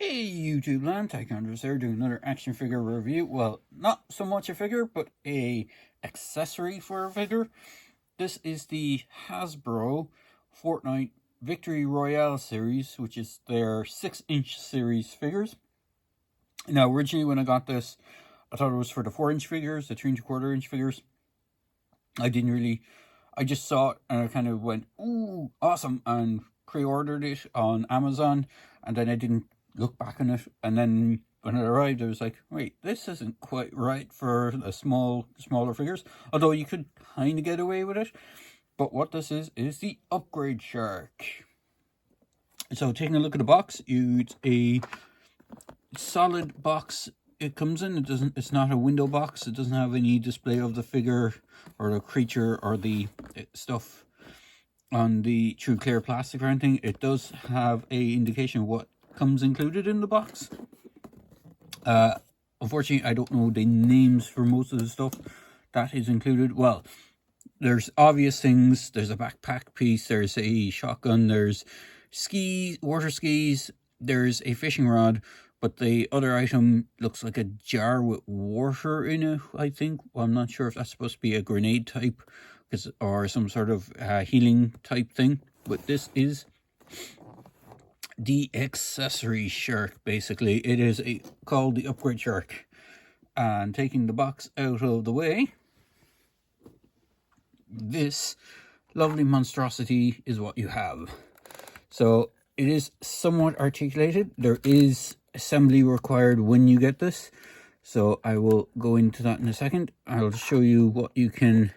Hey YouTube land, Tychonders there doing another action figure review. Well, not so much a figure, but a accessory for a figure. This is the Hasbro Fortnite Victory Royale series, which is their 6-inch series figures. Now, originally when I got this, I thought it was for the 4-inch figures, the 3¼ inch figures. I just saw it and I kind of went, ooh, awesome, and pre-ordered it on Amazon, and then I didn't look back on it. And then when it arrived, I was like, wait, this isn't quite right for the smaller figures, although you could kind of get away with it. But what this is the upgrade shark. So taking a look at the box, it's a solid box it comes in. It's not a window box. It doesn't have any display of the figure or the creature or the stuff on the true clear plastic or anything. It does have a indication of what comes included in the box. Unfortunately, I don't know the names for most of the stuff that is included. Well, there's obvious things. There's a backpack piece, there's a shotgun, there's skis, water skis, there's a fishing rod, but the other item looks like a jar with water in it, I think. Well, I'm not sure if that's supposed to be a grenade type or some sort of healing type thing, but this is the accessory shark. Basically, it is called the upgrade shark. And taking the box out of the way, this lovely monstrosity is what you have. So it is somewhat articulated. There is assembly required when you get this, so I will go into that in a second. I'll show you what you can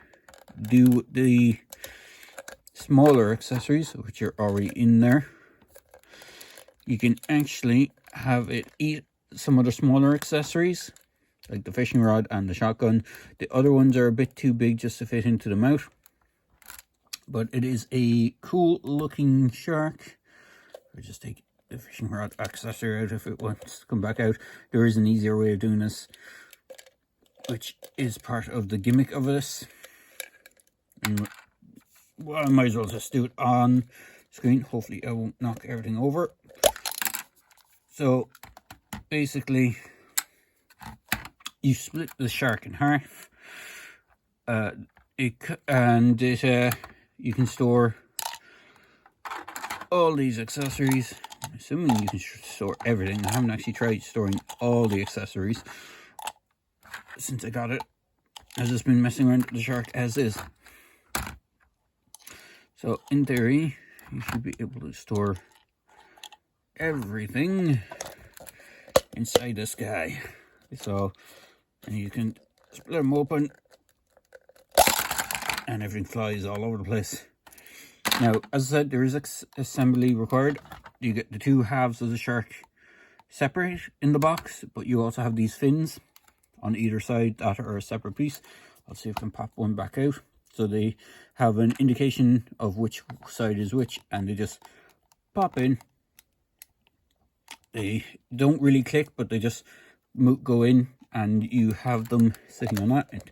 do with the smaller accessories, which are already in there. You can actually have it eat some of the smaller accessories, like the fishing rod and the shotgun. The other ones are a bit too big just to fit into the mouth, but it is a cool looking shark. I'll just take the fishing rod accessory out if it wants to come back out. There is an easier way of doing this, which is part of the gimmick of this. And, well, I might as well just do it on screen. Hopefully I won't knock everything over. So basically, you split the shark in half, you can store all these accessories. I'm assuming you can store everything. I haven't actually tried storing all the accessories since I got it. I've just been messing around with the shark as is. So in theory, you should be able to store everything inside this guy. So, and you can split them open and everything flies all over the place. Now, as I said, there is assembly required. You get the two halves of the shark separate in the box, but you also have these fins on either side that are a separate piece. I'll see if I can pop one back out. So they have an indication of which side is which, and they just pop in. They don't really click, but they just go in, and you have them sitting on that. And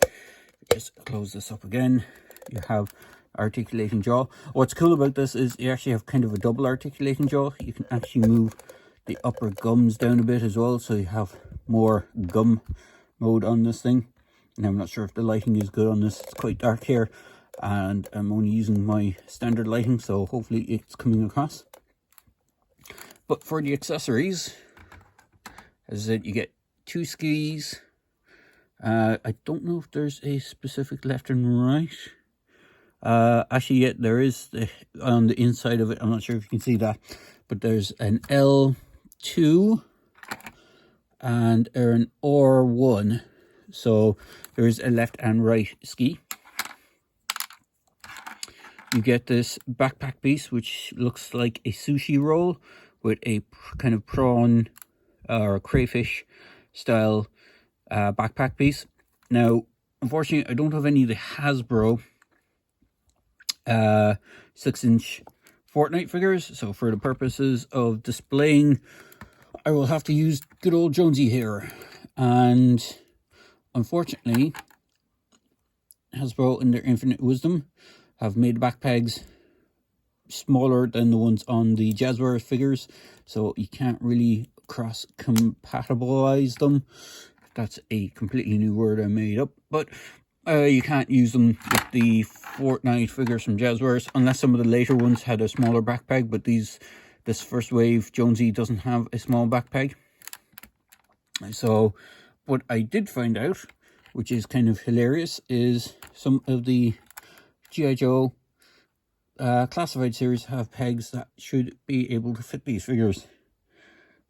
just close this up again. You have articulating jaw. What's cool about this is you actually have kind of a double articulating jaw. You can actually move the upper gums down a bit as well, so you have more gum mode on this thing. And I'm not sure if the lighting is good on this. It's quite dark here, and I'm only using my standard lighting, so hopefully it's coming across. But for the accessories, as I said, you get 2 skis. I don't know if there's a specific left and right. Actually, yeah, there is on the inside of it. I'm not sure if you can see that, but there's an L2 and an R1. So there's a left and right ski. You get this backpack piece, which looks like a sushi roll with a kind of prawn or crayfish style backpack piece. Now, unfortunately, I don't have any of the Hasbro 6-inch Fortnite figures, so for the purposes of displaying, I will have to use good old Jonesy here. And unfortunately, Hasbro, in their infinite wisdom, have made backpacks smaller than the ones on the Jazzware figures, so you can't really cross-compatibilize them. That's a completely new word I made up, but you can't use them with the Fortnite figures from Jazzwares, unless some of the later ones had a smaller backpack, but this first wave Jonesy doesn't have a small backpack. So what I did find out, which is kind of hilarious, is some of the G.I. Joe classified series have pegs that should be able to fit these figures.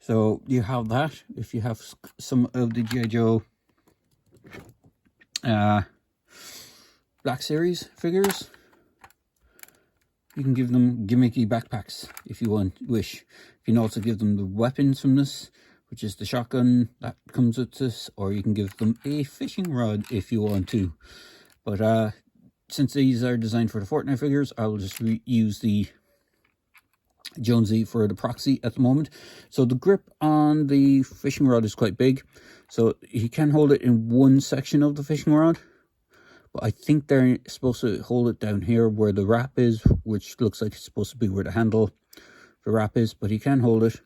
So you have that. If you have some of the G.I. Joe Black Series figures, you can give them gimmicky backpacks if you wish. You can also give them the weapons from this, which is the shotgun that comes with this, or you can give them a fishing rod if you want to. But since these are designed for the Fortnite figures, I will just use the Jonesy for the proxy at the moment. So the grip on the fishing rod is quite big, so you can hold it in one section of the fishing rod, but I think they're supposed to hold it down here where the wrap is, which looks like it's supposed to be where the handle the wrap is, but you can hold it.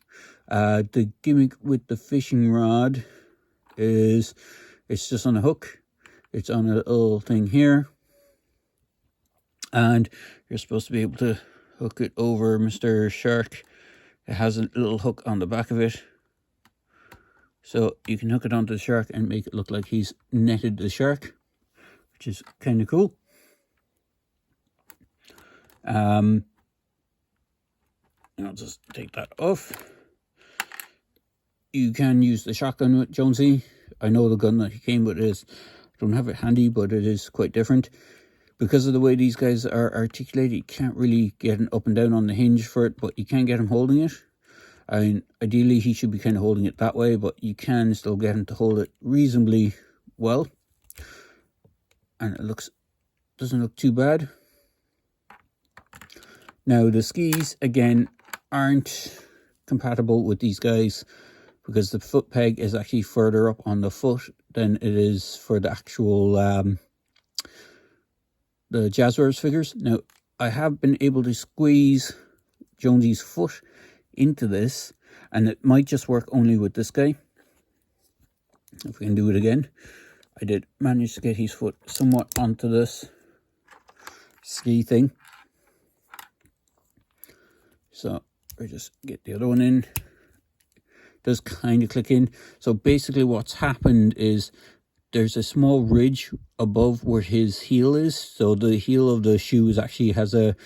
The gimmick with the fishing rod is it's just on a hook. It's on a little thing here, and you're supposed to be able to hook it over Mr. Shark. It has a little hook on the back of it, so you can hook it onto the shark and make it look like he's netted the shark, which is kind of cool. I'll just take that off. You can use the shotgun with Jonesy. I know the gun that he came with is, I don't have it handy, but it is quite different. Because of the way these guys are articulated, you can't really get an up and down on the hinge for it, but you can get him holding it. I mean, ideally he should be kind of holding it that way, but you can still get him to hold it reasonably well. And it doesn't look too bad. Now the skis, again, aren't compatible with these guys, because the foot peg is actually further up on the foot than it is for the actual the Jazzwares figures. Now, I have been able to squeeze Jonesy's foot into this, and it might just work only with this guy. If we can do it again. I did manage to get his foot somewhat onto this ski thing. So I just get the other one in. Does kind of click in. So basically what's happened is there's a small ridge above where his heel is. So the heel of the shoe actually has a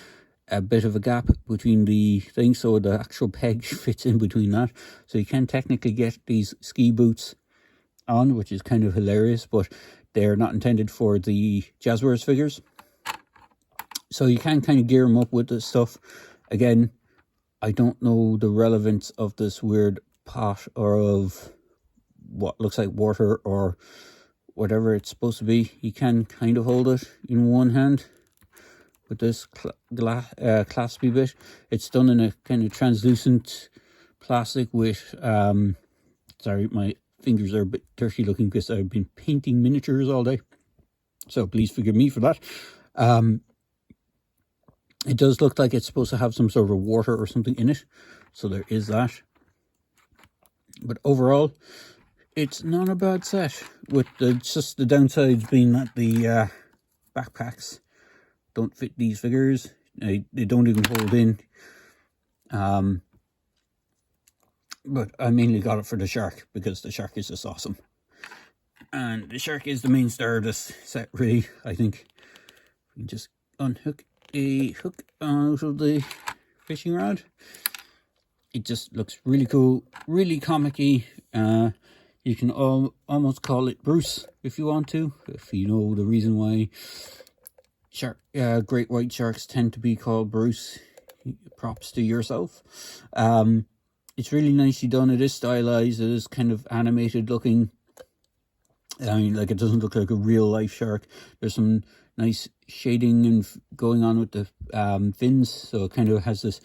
bit of a gap between the things, so the actual peg fits in between that. So you can technically get these ski boots on, which is kind of hilarious, but they're not intended for the Jazzwares figures. So you can kind of gear them up with this stuff. Again, I don't know the relevance of this weird pot or of what looks like water or whatever it's supposed to be. You can kind of hold it in one hand with this claspy bit. It's done in a kind of translucent plastic with sorry, my fingers are a bit dirty looking because I've been painting miniatures all day, so please forgive me for that. It does look like it's supposed to have some sort of water or something in it, so there is that. But overall, it's not a bad set, with just the downsides being that the backpacks don't fit these figures. They don't even hold in. But I mainly got it for the shark, because the shark is just awesome. And the shark is the main star of this set, really, I think. We can just unhook a hook out of the fishing rod. It just looks really cool, really comic-y. You can almost call it Bruce if you want to, if you know the reason why great white sharks tend to be called Bruce. Props to yourself. It's really nicely done. It is stylized. It is kind of animated looking. I mean, like, it doesn't look like a real life shark. There's some nice shading and going on with the fins, so it kind of has this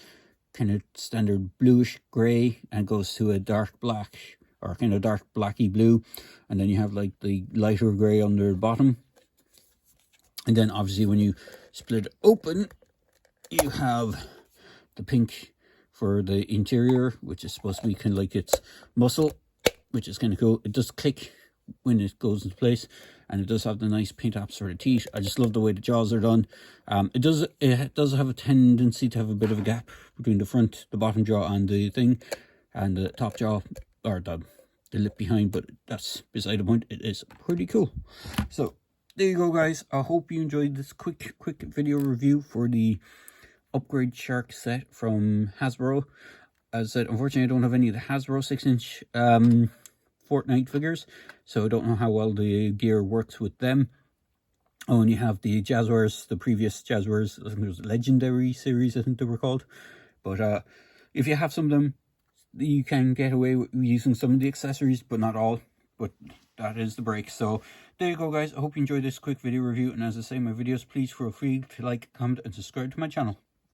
kind of standard bluish gray and goes to a dark black, or kind of dark blacky blue, and then you have like the lighter gray under the bottom. And then obviously when you split it open, you have the pink for the interior, which is supposed to be kind of like its muscle, which is kind of cool. It does click when it goes into place, and it does have the nice paint apps for the teeth. I just love the way the jaws are done. It does have a tendency to have a bit of a gap between the bottom jaw and the thing, and the top jaw, or the lip behind, but that's beside the point. It is pretty cool. So there you go, guys. I hope you enjoyed this quick video review for the upgrade shark set from Hasbro. As I said, unfortunately I don't have any of the Hasbro 6-inch Fortnite figures, so I don't know how well the gear works with them. Oh, and you have the Jazzwares, the previous Jazzwares, I think it was Legendary series, I think they were called. But if you have some of them, you can get away with using some of the accessories, but not all. But that is the break. So there you go, guys. I hope you enjoyed this quick video review, and as I say in my videos, please feel free to like, comment, and subscribe to my channel.